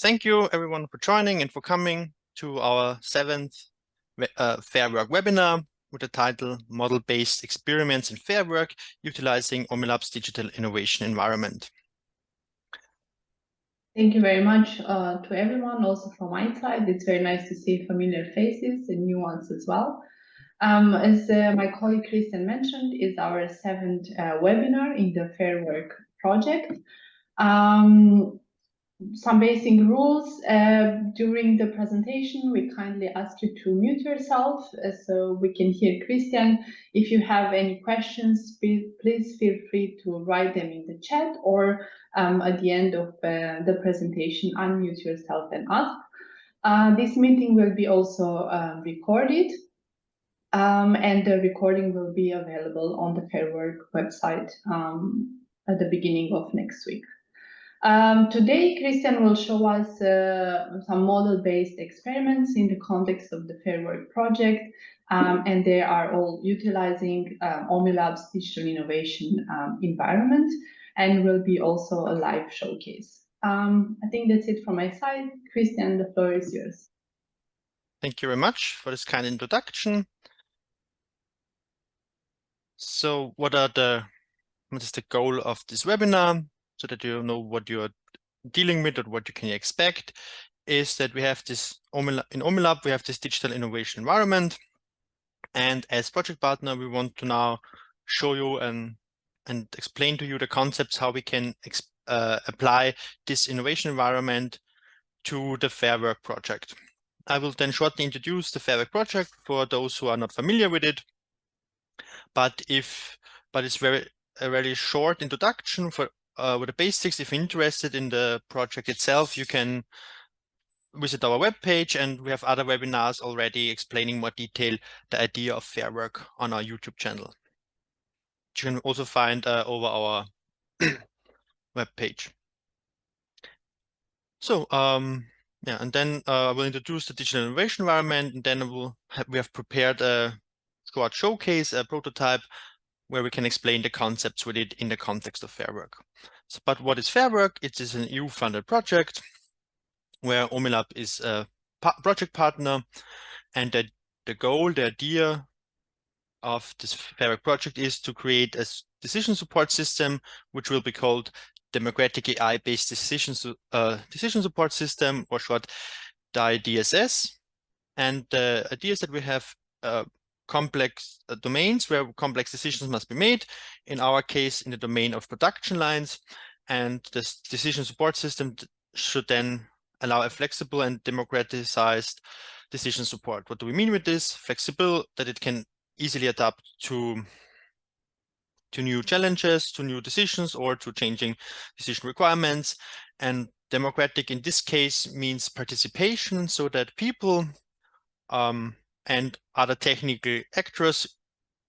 thank you everyone for joining and for coming to our 7th FAIRWork webinar with the title Model-Based Experiments in FAIRWork Utilizing OMiLAB's Digital Innovation Environment. Thank you very much to everyone, also from my side. It's very nice to see familiar faces and new ones as well. As my colleague Christian mentioned, it's our 7th webinar in the FAIRWork project. Some basic rules. During the presentation, we kindly ask you to mute yourself so we can hear Christian. If you have any questions, please feel free to write them in the chat, or at the end of the presentation, unmute yourself and ask. This meeting will be also recorded, and the recording will be available on the FAIRWork website at the beginning of next week. Today, Christian will show us some model-based experiments in the context of the FAIRWork project, and they are all utilizing OMiLAB's Digital Innovation Environment, and will be also a live showcase. I think that's it from my side. Christian, the floor is yours. Thank you very much for this kind introduction. So what is the goal of this webinar? So that you know what you're dealing with or what you can expect, is that we have this in OMiLAB, we have this digital innovation environment. And as project partner, we want to now show you and explain to you the concepts, how we can apply this innovation environment to the FAIRWork project. I will then shortly introduce the FAIRWork project for those who are not familiar with it. But it's a very short introduction for with the basics. If you're interested in the project itself, you can visit our webpage, and we have other webinars already explaining more detail the idea of FAIRWork on our YouTube channel. You can also find over our webpage. So yeah, and then I will introduce the digital innovation environment, and then we have prepared a short showcase, a prototype, where we can explain the concepts with it in the context of FAIRWork. So, but what is FAIRWork? It is an EU-funded project where OMiLAB is a project partner, and the goal, the idea of this FAIRWork project is to create a decision support system, which will be called Democratic AI-based decision support system, or short DIESS. And the idea is that we have complex domains where complex decisions must be made, in our case in the domain of production lines, and this decision support system should then allow a flexible and democratized decision support. What do we mean with this? Flexible, that it can easily adapt to new challenges, to new decisions, or to changing decision requirements. And democratic in this case means participation, so that people and other technical actors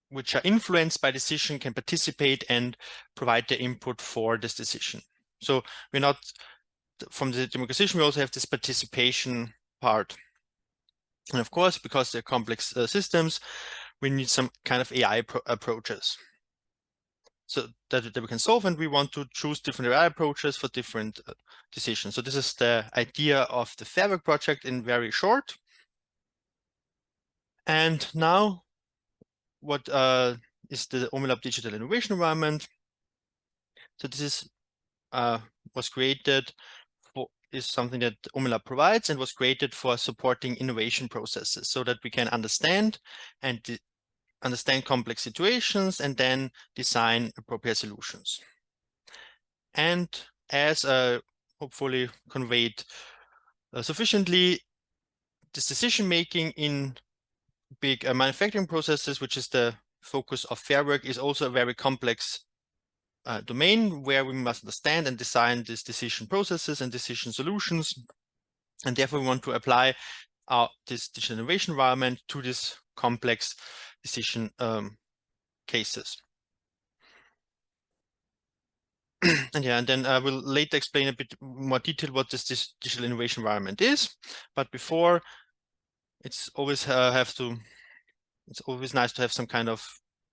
which are influenced by decision can participate and provide their input for this decision. So we're not, from the democratization, we also have this participation part. And of course, because they're complex systems, we need some kind of AI approaches so that we can solve, and we want to choose different AI approaches for different decisions. So this is the idea of the FAIRWork project in very short. And now, what is the OMiLAB Digital Innovation Environment? So this is was created for, is something that OMiLAB provides, and was created for supporting innovation processes, so that we can understand complex situations and then design appropriate solutions. And as hopefully conveyed sufficiently, this decision making in big manufacturing processes, which is the focus of FAIRWork, is also a very complex domain where we must understand and design these decision processes and decision solutions. And therefore, we want to apply this digital innovation environment to this complex decision cases. And yeah, and then I will later explain a bit more detail what this digital innovation environment is. But before, it's always it's always nice to have some kind of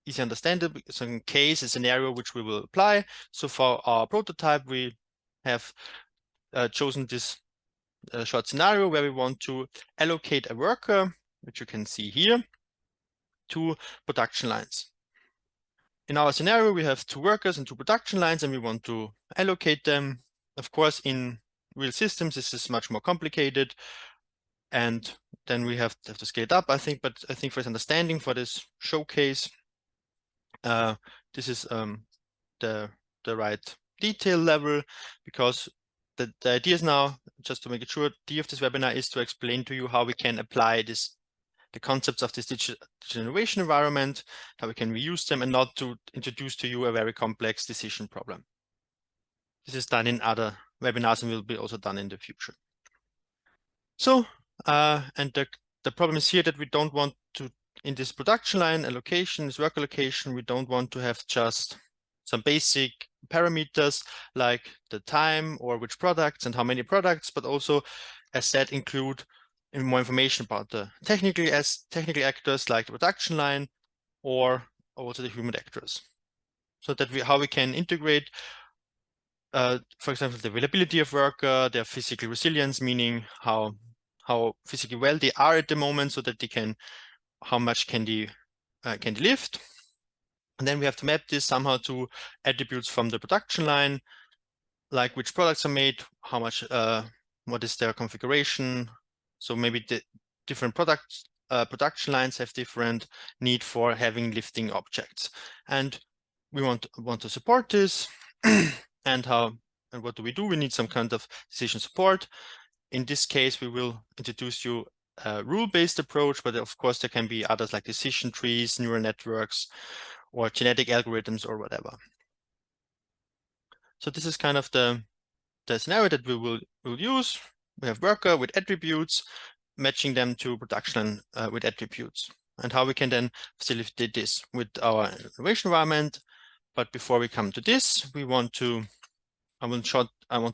easy understandable, some case, a scenario which we will apply. So for our prototype, we have chosen this a short scenario where we want to allocate a worker, which you can see here, to production lines. In our scenario, we have 2 workers and 2 production lines, and we want to allocate them. Of course, in real systems, this is much more complicated, and then we have to scale it up, I think. But I think for its understanding for this showcase, this is the right detail level, because the idea is now, just to make it sure, the idea of this webinar is to explain to you how we can apply the concepts of this digital innovation environment, how we can reuse them, and not to introduce to you a very complex decision problem. This is done in other webinars and will be also done in the future. So, and the problem is here that we don't want to, in this production line allocation, this work allocation, we don't want to have just some basic parameters like the time or which products and how many products, but also, as said, include more information about the technical actors like the production line, or also the human actors, so that how we can integrate, for example, the availability of worker, their physical resilience, meaning how physically well they are at the moment, so that they can, how much can they lift. And then we have to map this somehow to attributes from the production line, like which products are made, how much, what is their configuration. So maybe the different production lines have different need for having lifting objects, and we want to support this. And what do? We need some kind of decision support. In this case, we will introduce you a rule-based approach, but of course there can be others like decision trees, neural networks, or genetic algorithms, or whatever. So this is kind of the scenario that we will use. We have worker with attributes, matching them to production with attributes, and how we can then facilitate this with our innovation environment. But before we come to this, I want to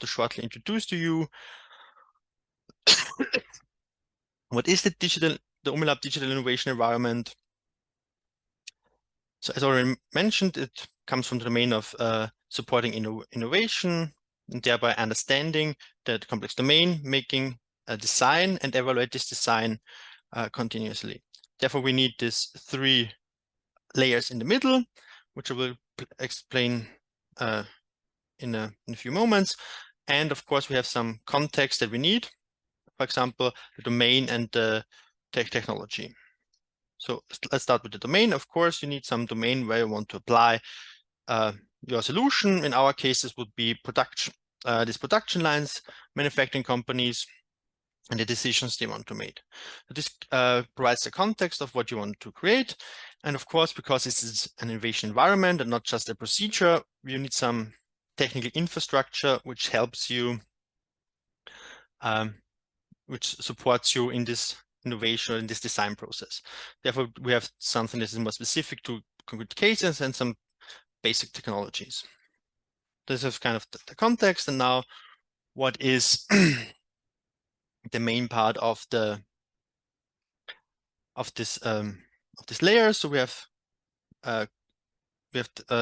shortly introduce to you what is the OMiLAB Digital Innovation Environment. So as already mentioned, it comes from the domain of supporting innovation, and thereby understanding that complex domain, making a design and evaluate this design continuously. Therefore, we need these 3 layers in the middle, which I will explain in a few moments. And of course, we have some context that we need. For example, the domain and the technology. So let's start with the domain. Of course, you need some domain where you want to apply your solution. In our case, this would be production. These production lines, manufacturing companies, and the decisions they want to make. This provides the context of what you want to create. And of course, because this is an innovation environment and not just a procedure, you need some technical infrastructure which helps you, which supports you in this innovation or in this design process. Therefore, we have something that is more specific to concrete cases and some basic technologies. This is kind of the context. And now, what is the main part of this layer? So we have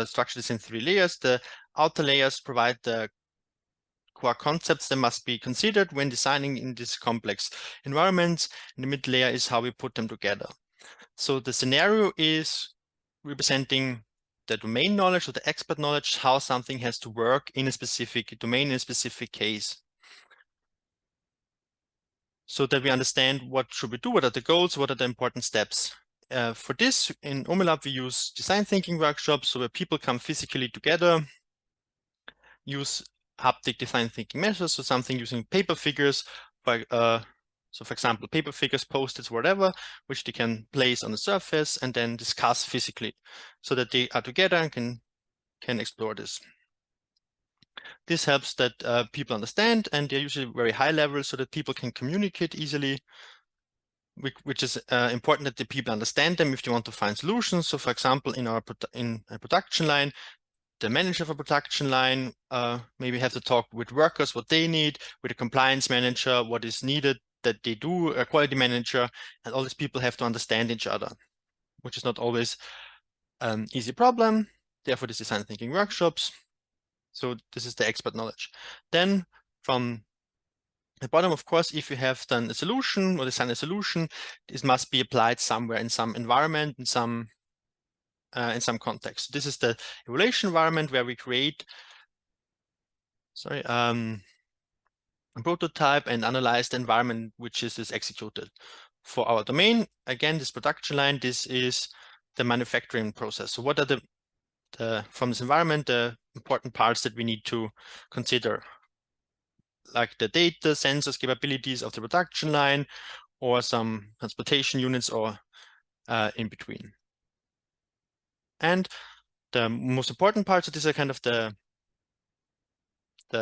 structured this in 3 layers. The outer layers provide the core concepts that must be considered when designing in this complex environments. And the mid layer is how we put them together. So the scenario is representing the domain knowledge or the expert knowledge, how something has to work in a specific domain, in a specific case, so that we understand what should we do, what are the goals, what are the important steps. For this, in OMiLAB, we use design thinking workshops, so where people come physically together, use haptic design thinking measures, so something using paper figures, so for example, paper figures, post-its, whatever, which they can place on the surface and then discuss physically, so that they are together and can explore this. This helps that people understand, and they're usually very high level, so that people can communicate easily, which is important that the people understand them if they want to find solutions. So for example, in a production line, the manager of a production line maybe have to talk with workers what they need, with a compliance manager what is needed that they do, a quality manager, and all these people have to understand each other, which is not always an easy problem. Therefore, this design thinking workshops. So this is the expert knowledge. Then from At bottom, of course, if you have done a solution or designed a solution, this must be applied somewhere in some environment, in some context. This is the evaluation environment where we create, a prototype and analyze the environment which is executed. For our domain, again, this production line, this is the manufacturing process. So what are from this environment, the important parts that we need to consider, like the data, sensors, capabilities of the production line, or some transportation units, or in between. And the most important parts of this are kind of the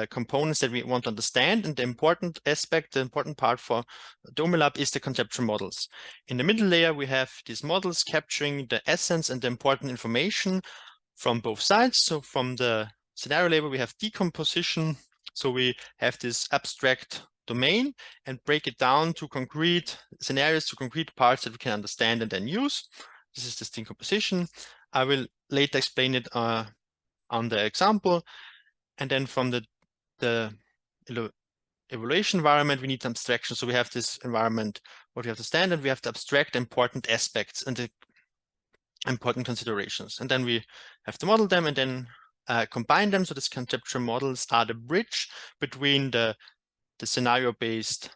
components that we want to understand, and the important aspect, the important part for the OMiLAB is the conceptual models. In the middle layer, we have these models capturing the essence and the important information from both sides. So from the scenario layer, we have decomposition. So we have this abstract domain and break it down to concrete scenarios, to concrete parts that we can understand and then use. This is this decomposition. I will later explain it on the example. And then from the evaluation environment, we need abstraction. So we have this environment, what we have to stand, and we have to abstract important aspects and the important considerations. And then we have to model them and then combine them. So these conceptual models are the bridge between the scenario-based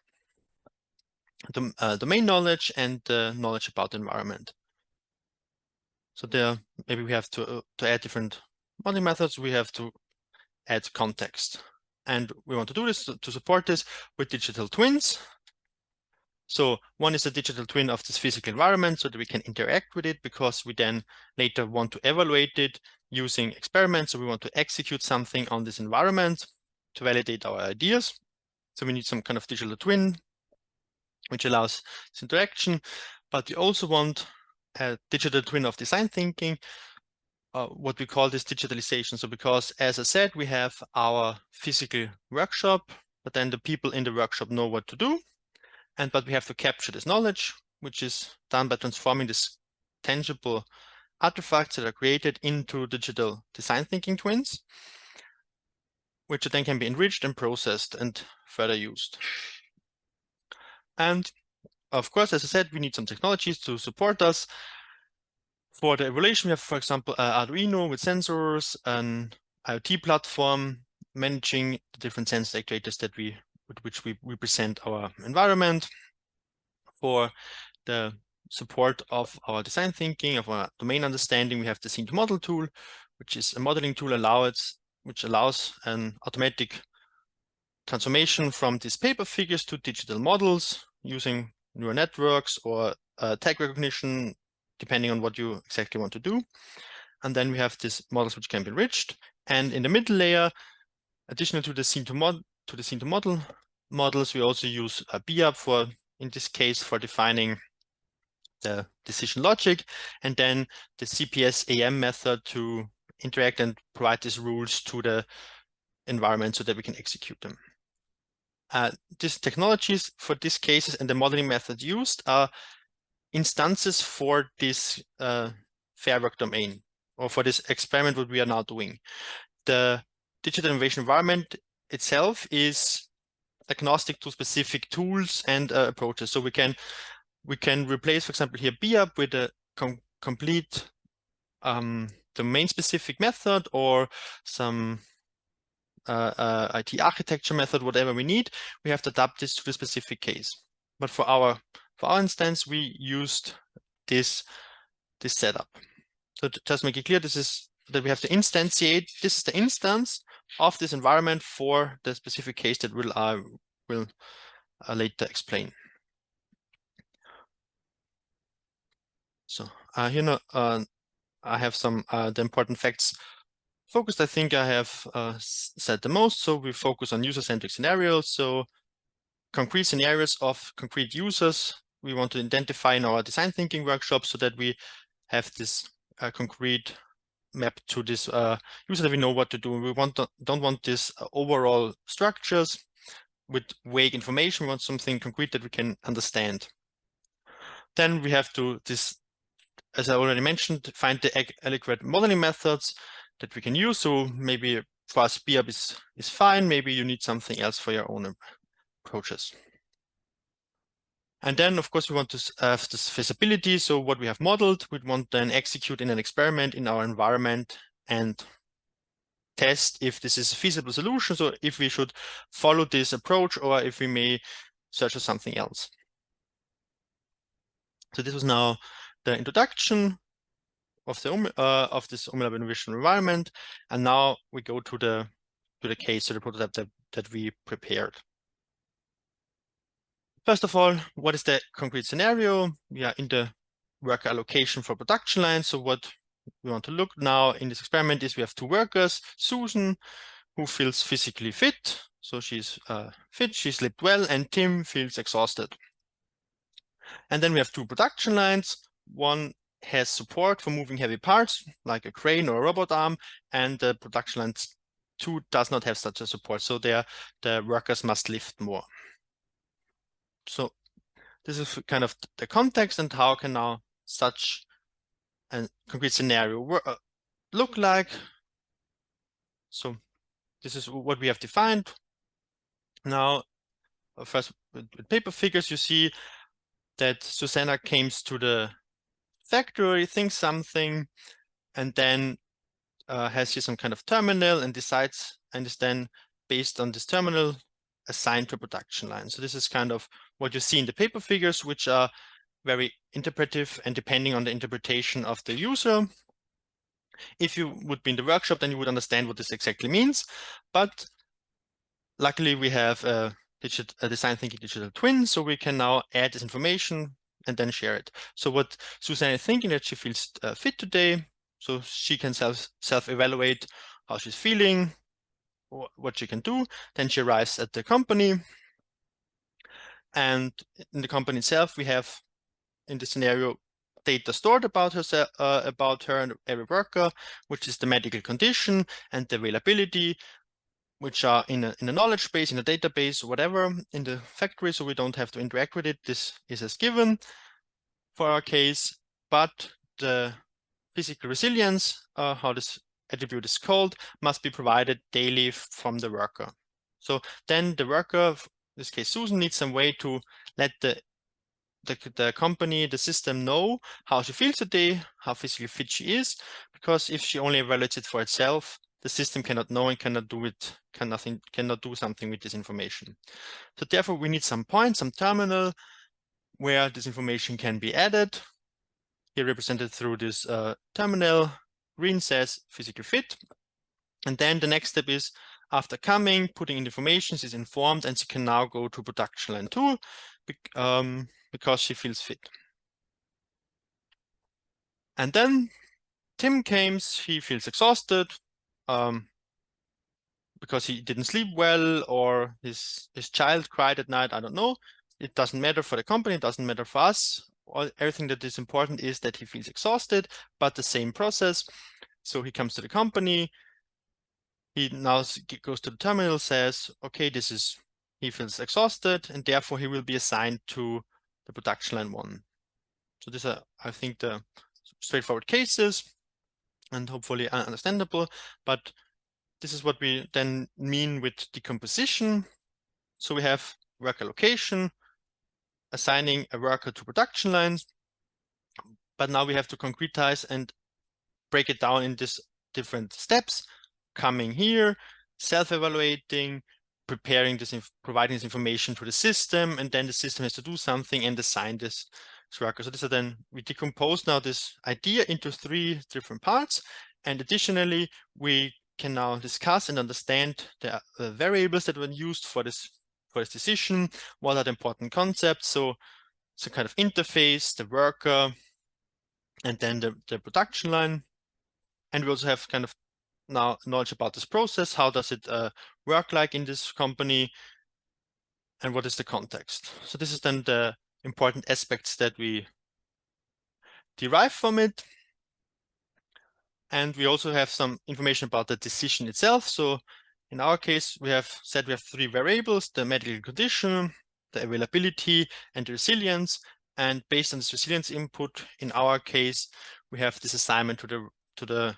domain knowledge and the knowledge about the environment. So there, maybe we have to add different modeling methods. We have to add context. And we want to do this to support this with digital twins. So one is a digital twin of this physical environment so that we can interact with it, because we then later want to evaluate it using experiments. So we want to execute something on this environment to validate our ideas. So we need some kind of digital twin, which allows this interaction. But we also want a digital twin of design thinking, what we call this digitalization. So because, as I said, we have our physical workshop, but then the people in the workshop know what to do. But we have to capture this knowledge, which is done by transforming this tangible artifacts that are created into digital design thinking twins, which then can be enriched and processed and further used. And of course, as I said, we need some technologies to support us. For the evaluation, we have, for example, Arduino with sensors, an IoT platform managing the different sensor actuators with which we represent our environment. For the support of our design thinking, of our domain understanding, we have the Scene2Model tool, which is a modeling tool which allows an automatic transformation from these paper figures to digital models using neural networks or tag recognition, depending on what you exactly want to do. And then we have these models which can be enriched. And in the middle layer, additional to the Scene2Model models, we also use a BIAB for, in this case, for defining the decision logic, and then the CPSEM method to interact and provide these rules to the environment so that we can execute them. These technologies for these cases and the modeling method used are instances for this FAIRWork domain, or for this experiment what we are now doing. The digital innovation environment itself is agnostic to specific tools and approaches. So we can replace, for example, here BIAB with a complete domain-specific method, or some IT architecture method, whatever we need. We have to adapt this to the specific case. But for our instance, we used this setup. So to just make it clear, this is that we have to instantiate. This is the instance of this environment for the specific case that will later explain. So here now, I have some the important facts focused. I think I have said the most. So we focus on user-centric scenarios. So concrete scenarios of concrete users we want to identify in our design thinking workshop, so that we have this concrete map to this user that we know what to do. We don't want this overall structures with vague information. We want something concrete that we can understand. Then we have to, as I already mentioned, find the adequate modeling methods that we can use. So maybe for us, BIAB is fine. Maybe you need something else for your own approaches. And then, of course, we want to have this feasibility. So what we have modeled, we want then execute in an experiment in our environment and test if this is a feasible solution. So if we should follow this approach or if we may search for something else. So this was now the introduction of this OMiLAB Innovation Environment, and now we go to the case, to the prototype that we prepared. First of all, what is the concrete scenario? We are in the worker allocation for production line. So what we want to look now in this experiment is we have two workers, Susan, who feels physically fit. So she's fit, she slept well, and Tim feels exhausted. And then we have two production lines. One has support for moving heavy parts, like a crane or a robot arm, and the production line 2 does not have such a support. So the workers must lift more. So this is kind of the context and how can now such a concrete scenario look like. So this is what we have defined. Now, first with paper figures, you see that Susanna comes to the factory, thinks something, and then has here some kind of terminal and decides, and is then based on this terminal assigned to a production line. So this is kind of what you see in the paper figures, which are very interpretive and depending on the interpretation of the user. If you would be in the workshop, then you would understand what this exactly means. But luckily, we have a design thinking digital twin, so we can now add this information and then share it. So what Susanna is thinking, that she feels fit today, so she can self-evaluate how she's feeling, what she can do. Then she arrives at the company. And in the company itself, we have, in the scenario, data stored about her and every worker, which is the medical condition and the availability, which are in a knowledge base, in a database, whatever, in the factory, so we don't have to interact with it. This is as given for our case, but the physical resilience, how this attribute is called, must be provided daily from the worker. So then the worker, in this case Susan, needs some way to let the company, the system know how she feels today, how physically fit she is, because if she only evaluates it for itself, the system cannot know and cannot do something with this information. So therefore, we need some point, some terminal where this information can be added. Here represented through this terminal. Green says physical fit. And then the next step is, after coming, putting in information, she's informed, and she can now go to production line 2 because she feels fit. And then Tim comes, he feels exhausted because he didn't sleep well, or his child cried at night, I don't know. It doesn't matter for the company, it doesn't matter for us. Everything that is important is that he feels exhausted, but the same process. So he comes to the company, he now goes to the terminal, says, okay, he feels exhausted, and therefore he will be assigned to the production line 1. So these are, I think, the straightforward cases and hopefully understandable, but this is what we then mean with decomposition. So we have work allocation, assigning a worker to production lines, but now we have to concretize and break it down in these different steps, coming here, self-evaluating, preparing this, providing this information to the system, and then the system has to do something and assign this worker. So this is then, we decompose now this idea into 3 different parts, and additionally, we can now discuss and understand the variables that were used for this decision. What are the important concepts? So some kind of interface, the worker, and then the production line. And we also have kind of now knowledge about this process. How does it work like in this company? And what is the context? So this is then the important aspects that we derive from it. And we also have some information about the decision itself. So in our case, we have said we have 3 variables: the medical condition, the availability, and the resilience. And based on this resilience input, in our case, we have this assignment to the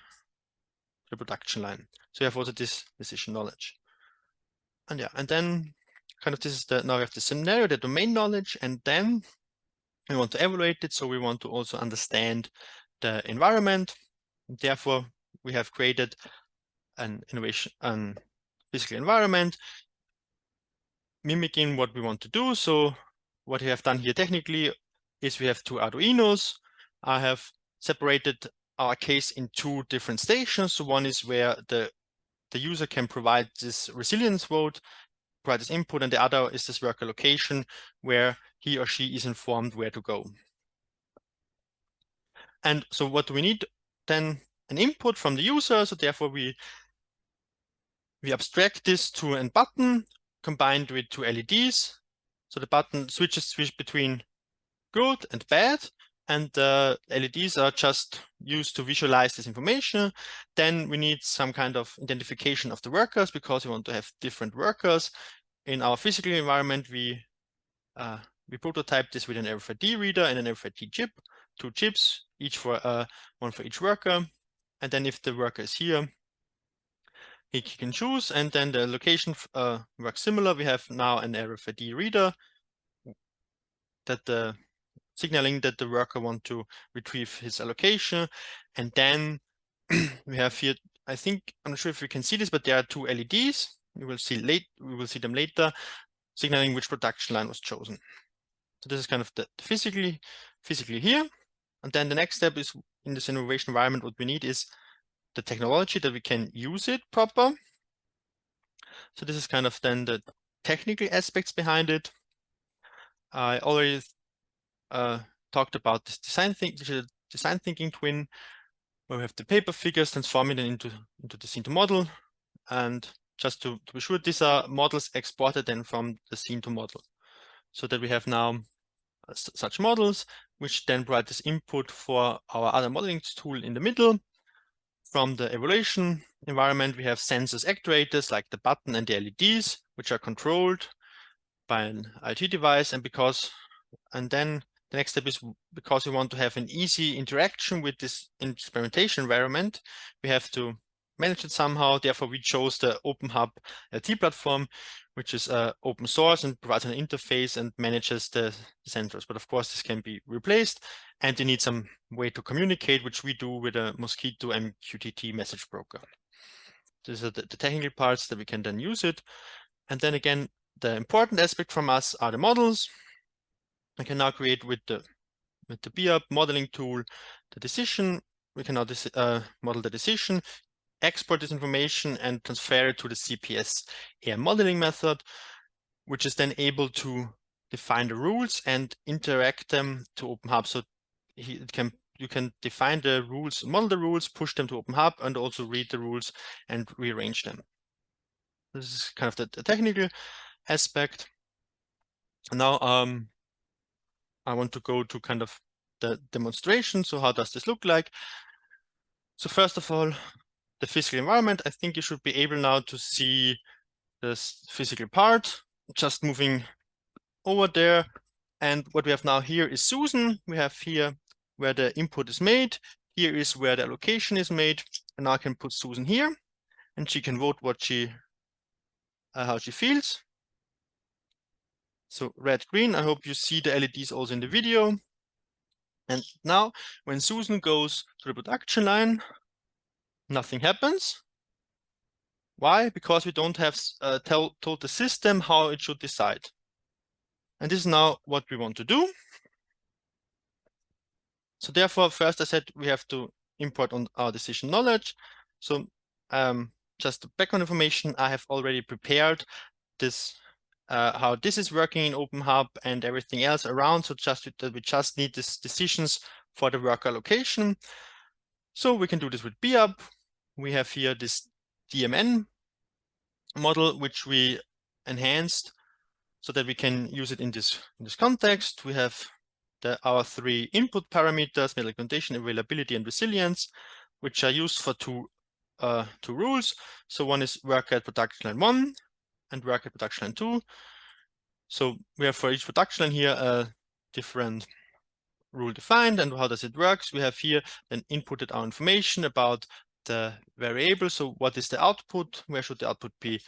production line. So we have also this decision knowledge. And yeah, and then kind of this is now we have the scenario, the domain knowledge, and then we want to evaluate it. So we want to also understand the environment. Therefore, we have created an physical environment mimicking what we want to do. So what we have done here technically is we have two Arduinos. I have separated our case in two different stations. So one is where the user can provide this resilience vote, provide this input, and the other is this worker location where he or she is informed where to go. And so what do we need then? An input from the user. So therefore we abstract this to a button combined with two LEDs. So the button switch between good and bad, and the LEDs are just used to visualize this information. Then we need some kind of identification of the workers because we want to have different workers. In our physical environment, we prototype this with an RFID reader and an RFID chip, two chips, each for one for each worker. And then if the worker is here, he can choose, and then the location works similar. We have now an RFID reader that signaling that the worker wants to retrieve his allocation. And then we have here, I'm not sure if you can see this, but there are two LEDs. We will see them later, signaling which production line was chosen. So this is kind of the physically here. And then the next step is in this innovation environment, what we need is the technology that we can use it proper. So this is kind of then the technical aspects behind it. I already talked about this design thinking twin, where we have the paper figures transforming it into the scene to model. And just to be sure, these are models exported then from the scene to model, so that we have now such models, which then provide this input for our other modeling tool in the middle. From the evaluation environment, we have sensors, actuators like the button and the LEDs, which are controlled by an IoT device. And then the next step is, because we want to have an easy interaction with this experimentation environment, we have to manage it somehow. Therefore, we chose the OpenHub LT platform, which is open source and provides an interface and manages the sensors. But of course, this can be replaced, and you need some way to communicate, which we do with a Mosquito MQTT message broker. These are the technical parts that we can then use it. And then again, the important aspect from us are the models. I can now create with the BIAB modeling tool the decision. We can now model the decision, export this information, and transfer it to the CPSEM modeling method, which is then able to define the rules and interact them to OpenHub. So you can define the rules, model the rules, push them to OpenHub, and also read the rules and rearrange them. This is kind of the technical aspect. Now I want to go to kind of the demonstration. So how does this look like? So first of all, the physical environment, I think you should be able now to see this physical part, just moving over there. And what we have now here is Susan. We have here where the input is made. Here is where the allocation is made. And now I can put Susan here, and she can vote how she feels. So red, green. I hope you see the LEDs also in the video. And now when Susan goes to the production line, nothing happens. Why? Because we don't have told the system how it should decide. And this is now what we want to do. So therefore, first I said we have to import on our decision knowledge. So just the background information, I have already prepared this, how this is working in OpenHub and everything else around. So we just need these decisions for the worker allocation. So we can do this with BIAB. We have here this Dmn model, which we enhanced so that we can use it in this context. We have our three input parameters, medical condition, availability, and resilience, which are used for two rules. So one is worker at production line 1 and worker at production line 2. So we have for each production line here a different rule defined. And how does it work? We have here then inputted our information about the variable. So what is the output? Where should the output be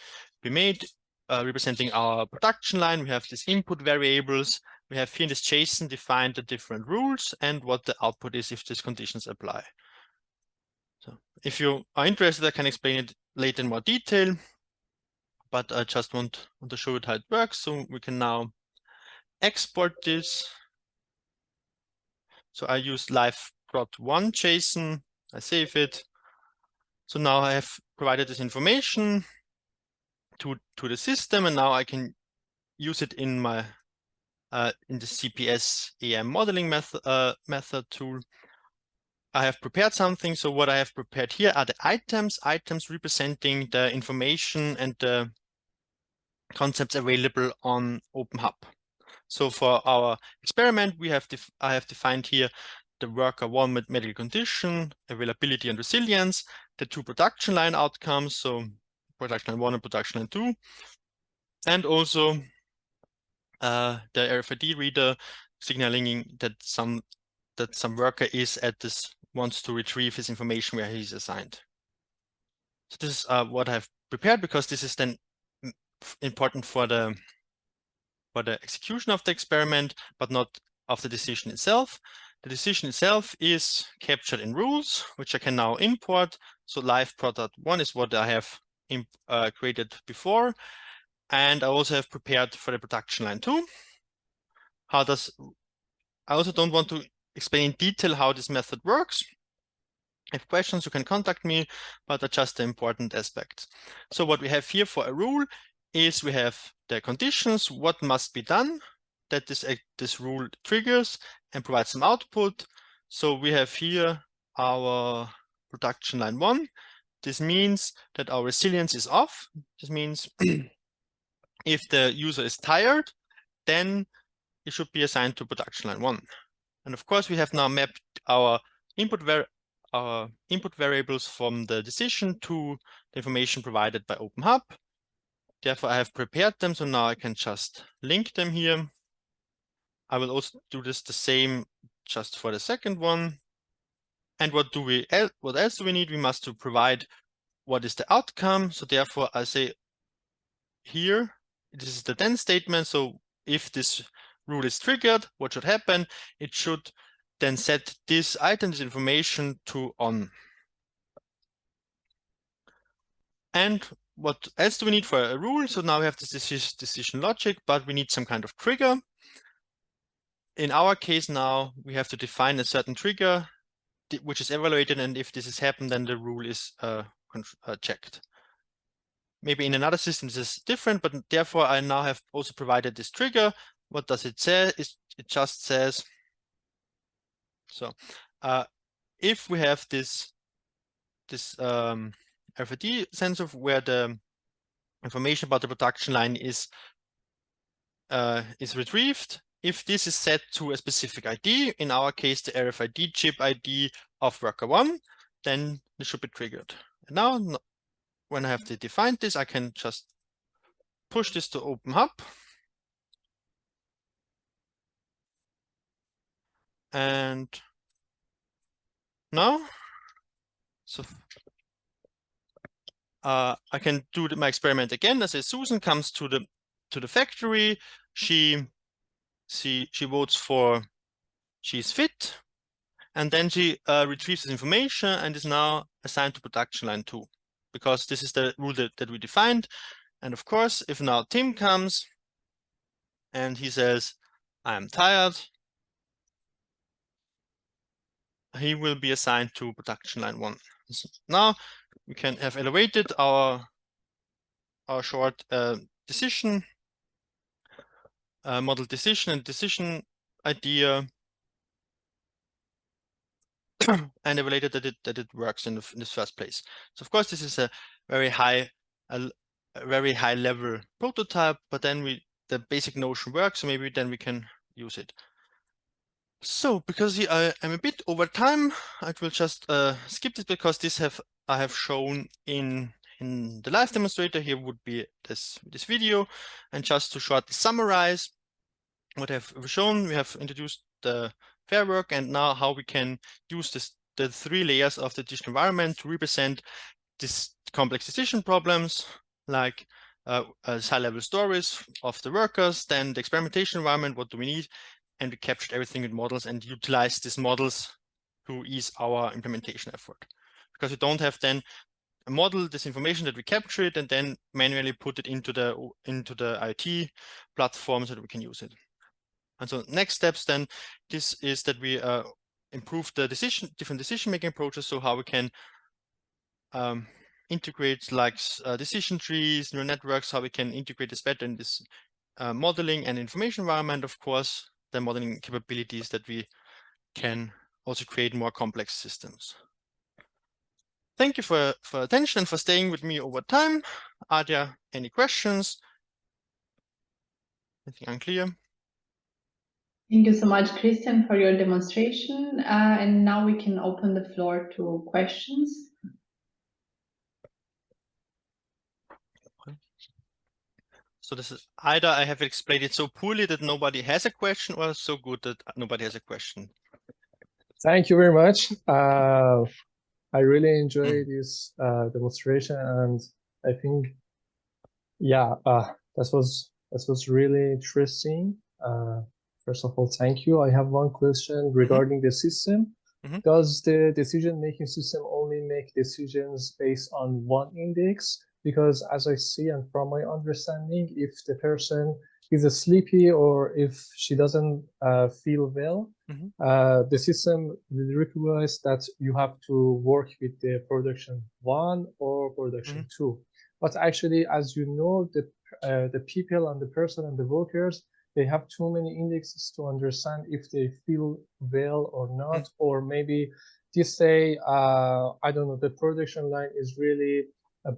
made? representing our production line. We have these input variables. We have here in this JSON defined the different rules and what the output is if these conditions apply. So if you are interested, I can explain it later in more detail, but I just want to show you how it works. So we can now export this. So I use live.1 JSON. I save it. So now I have provided this information to the system, and now I can use it in my in the CPSEM modeling method tool. I have prepared something. So what I have prepared here are the items representing the information and the concepts available on OpenHub. So for our experiment, I have defined here the worker 1 with medical condition, availability and resilience, the 2 production line outcomes, so production line 1 and production line 2, and also the RFID reader signaling that some worker is at this, wants to retrieve his information where he's assigned. So this is what I've prepared, because this is then important for the execution of the experiment, but not of the decision itself. The decision itself is captured in rules, which I can now import. So live product 1 is what I have created before. And I also have prepared for the production line 2. I also don't want to explain in detail how this method works. If you have questions, you can contact me, but that's just the important aspects. So what we have here for a rule is we have the conditions, what must be done that this rule triggers and provides some output. So we have here our production line 1. This means that our resilience is off. This means if the user is tired, then it should be assigned to production line 1. And of course, we have now mapped our input variables from the decision to the information provided by OpenHub. Therefore, I have prepared them, so now I can just link them here. I will also do this the same just for the second one. And what else do we need? We must provide what is the outcome. So therefore, I say here, this is the then statement. So if this rule is triggered, what should happen? It should then set this item, this information to on. And what else do we need for a rule? So now we have this decision logic, but we need some kind of trigger. In our case now, we have to define a certain trigger, which is evaluated, and if this has happened, then the rule is checked. Maybe in another system this is different, but therefore I now have also provided this trigger. What does it say? It just says, so if we have this RFID sensor where the information about the production line is retrieved, if this is set to a specific ID, in our case the RFID chip ID of worker 1, then this should be triggered. And now when I have defined this, I can just push this to OpenHub. And now, so I can do my experiment again. I say Susan comes to the factory. She votes for she's fit, and then she retrieves this information and is now assigned to production line 2, because this is the rule that we defined. And of course, if now Tim comes and he says, I'm tired, he will be assigned to production line 1. So now we can have elevated our short decision, model decision and decision idea, and evaluated that it works in this first place. So of course, this is a very high level prototype, but then the basic notion works, so maybe then we can use it. So because I'm a bit over time, I will just skip this, because I have shown in the live demonstrator. Here would be this video, and just to shortly summarize what I've shown, we have introduced the FAIRWork, and now how we can use the 3 layers of the digital environment to represent this complex decision problems, like high-level stories of the workers, then the experimentation environment, what do we need, and we captured everything with models and utilized these models to ease our implementation effort. Because we don't have then a model, this information that we captured, and then manually put it into the IoT platform so that we can use it. And so next steps then, this is that we improve the different decision-making approaches, so how we can integrate like decision trees, neural networks, how we can integrate this better in this modeling and information environment, of course, the modeling capabilities that we can also create more complex systems. Thank you for attention and for staying with me over time. Are there any questions? Anything unclear? Thank you so much, Christian, for your demonstration. And now we can open the floor to questions. So this is either I have explained it so poorly that nobody has a question, or so good that nobody has a question. Thank you very much. I really enjoyed this demonstration, and I think, yeah, that was really interesting. First of all, thank you. I have one question regarding the system. Does the decision-making system only make decisions based on one index? Because as I see, and from my understanding, if the person is sleepy or if she doesn't feel well, the system will recognize that you have to work with the production 1 or production 2. But actually, as you know, the people and the person and the workers, they have too many indexes to understand if they feel well or not, or maybe they say, I don't know, the production line is really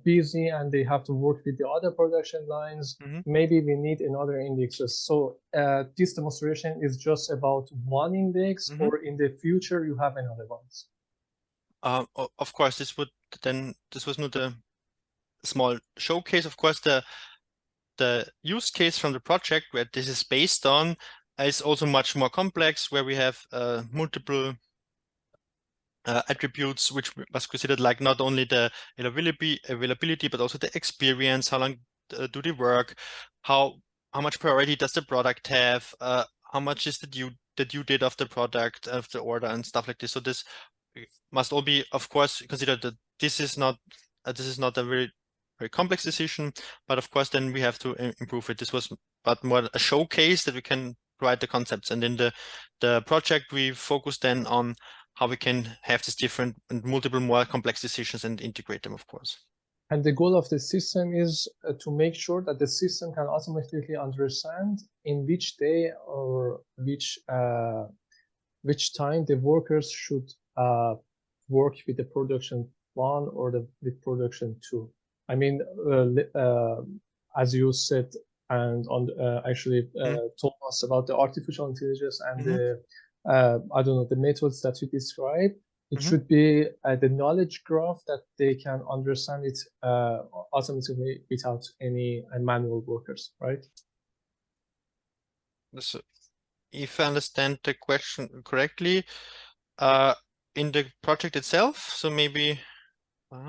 busy and they have to work with the other production lines. Maybe we need another indexes. So this demonstration is just about one index, or in the future you have another ones? Of course, this was not a small showcase. Of course, the use case from the project where this is based on is also much more complex, where we have multiple attributes which was considered like not only the availability, but also the experience, how long do they work, how much priority does the product have, how much is the due date of the product, of the order, and stuff like this. So this must all be, of course, considered that this is not a very complex decision, but of course then we have to improve it. This was but more a showcase that we can provide the concepts, and in the project we focus then on how we can have these different and multiple more complex decisions and integrate them, of course. And the goal of the system is to make sure that the system can automatically understand in which day or which time the workers should work with the production 1 or with production 2. I mean, as you said, and actually told us about the artificial intelligence and the I don't know, the methods that you described. It should be the knowledge graph that they can understand it automatically without any manual workers, right? So, if I understand the question correctly, in the project itself, so maybe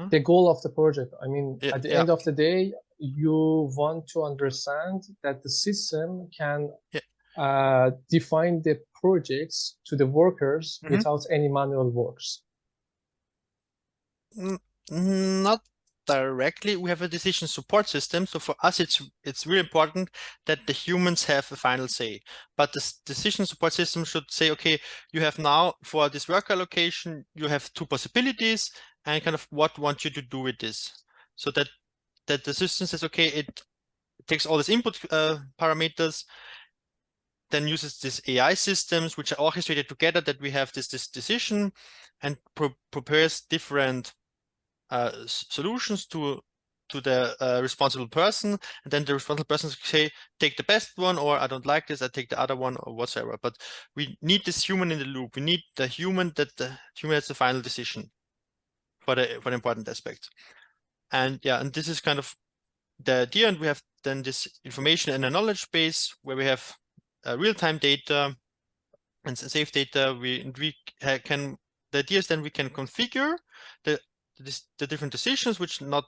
the goal of the project. I mean, at the end of the day, you want to understand that the system can define the projects to the workers without any manual works. Not directly. We have a decision support system, so for us it's really important that the humans have a final say. But the decision support system should say, okay, you have now for this work allocation, you have 2 possibilities, and kind of what want you to do with this, so that the system says, okay, it takes all these input parameters, then uses these AI systems which are orchestrated together, that we have this decision, and prepares different solutions to the responsible person, and then the responsible person say, take the best one, or I don't like this, I take the other one, or whatsoever. But we need this human in the loop. We need the human, that the human has the final decision for the important aspect. And yeah, and this is kind of the idea. And we have then this information in a knowledge base where we have real-time data and safe data. The idea is then we can configure the the different decisions, which not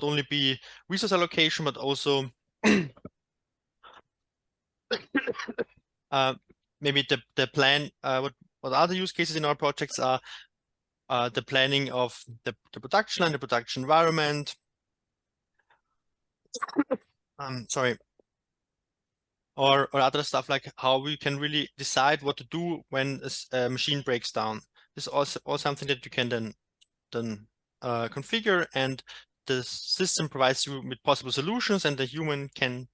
only be resource allocation, but also maybe the plan. What other use cases in our projects are the planning of the production line, the production environment. Sorry. Or other stuff like how we can really decide what to do when a machine breaks down. This is also something that you can then configure, and the system provides you with possible solutions, and the human can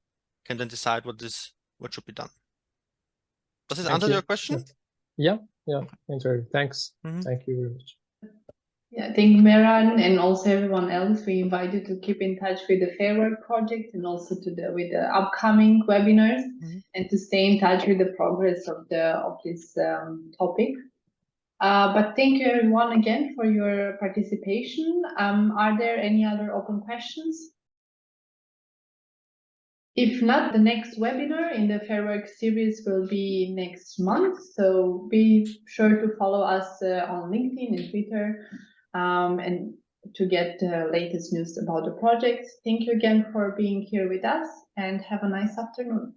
then decide what should be done. Does this answer your question? Yeah, entirely. Thanks. Mm-hmm. Thank you very much. Yeah, I think Meran and also everyone else, we invite you to keep in touch with the FAIRWork project and also with the upcoming webinars, and to stay in touch with the progress of this topic. But thank you everyone again for your participation. Are there any other open questions? If not, the next webinar in the FAIRWork series will be next month. So be sure to follow us on LinkedIn and Twitter, and to get the latest news about the project. Thank you again for being here with us, and have a nice afternoon.